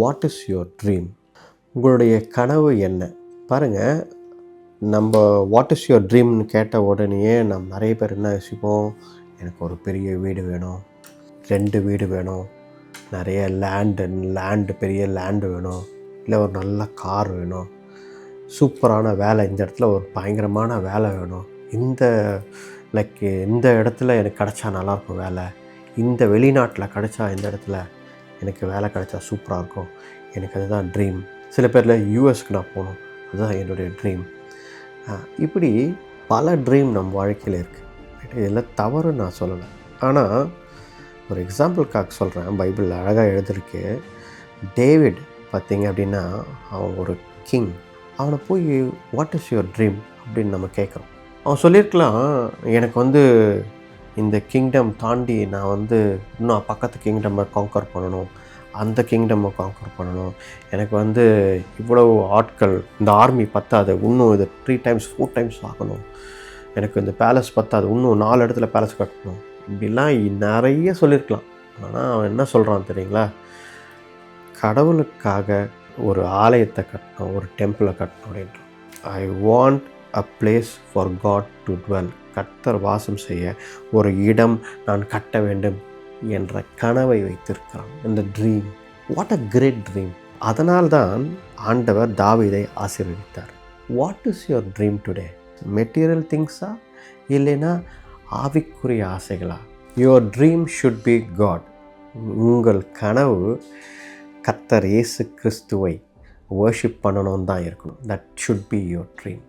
What is your dream? உங்களுடைய கனவு என்ன? பாருங்கள், நம்ம வாட் இஸ் யுவர் ட்ரீம்னு கேட்ட உடனேயே நம்ம நிறைய பேர் என்ன யோசிப்போம், எனக்கு ஒரு பெரிய வீடு வேணும், 2 வீடு வேணும், நிறைய லேண்டு பெரிய லேண்டு வேணும், இல்லை ஒரு நல்ல கார் வேணும், சூப்பரான வேலை, இந்த இடத்துல ஒரு பயங்கரமான வேலை வேணும், இந்த இடத்துல எனக்கு கிடச்சா நல்லாயிருக்கும் வேலை, இந்த வெளிநாட்டில் கிடச்சா இந்த இடத்துல எனக்கு வேலை கிடச்சா சூப்பராக இருக்கும், எனக்கு அதுதான் ட்ரீம். சில பேரில் யூஎஸ்க்கு நான் போகணும், அதுதான் என்னுடைய ட்ரீம். இப்படி பல ட்ரீம் நம்ம வாழ்க்கையில் இருக்குது. இதெல்லாம் தவறு நான் சொல்லலை. ஆனால் ஒரு எக்ஸாம்பிளுக்காக சொல்கிறேன். பைபிளில் அழகாக எழுதிருக்கு. டேவிட் பார்த்திங்க அப்படின்னா, அவன் ஒரு கிங். அவனை போய் வாட் இஸ் யுவர் ட்ரீம் அப்படின்னு நம்ம கேட்குறோம். அவன் சொல்லியிருக்கலாம், எனக்கு இந்த கிங்டம் தாண்டி நான் இன்னும் பக்கத்து கிங்டமை காங்கர் பண்ணணும், அந்த கிங்டமை காங்கர் பண்ணணும், எனக்கு இவ்வளவு ஆட்கள், இந்த ஆர்மி பத்தாது, இன்னும் இது 3 times 4 times ஆகணும், எனக்கு இந்த பேலஸ் பத்தாது, இன்னும் 4 இடத்துல பேலஸ் கட்டணும், இப்படிலாம் நிறைய சொல்லியிருக்கலாம். ஆனால் அவன் என்ன சொல்கிறான் தெரியுங்களா? கடவுளுக்காக ஒரு ஆலயத்தை கட்டணும், ஒரு டெம்பிளை கட்டணும் அப்படின்றான். I want a place for God to dwell. கர்த்தர் வாசம் செய்ய ஒரு இடம் நான் கட்ட வேண்டும் என்ற கனவை வைத்திருக்கிறான். இந்த dream, what a great dream. அதனால்தான் ஆண்டவர் தாவீதை ஆசீர்வதித்தார். What is your dream today? Material திங்ஸா, இல்லைன்னா ஆவிக்குரிய ஆசைகளா? Your dream should be God. உங்கள் கனவு கர்த்தர் இயேசு கிறிஸ்துவை வர்ஷிப் பண்ணணும்னு தான் இருக்கணும். That should be your dream.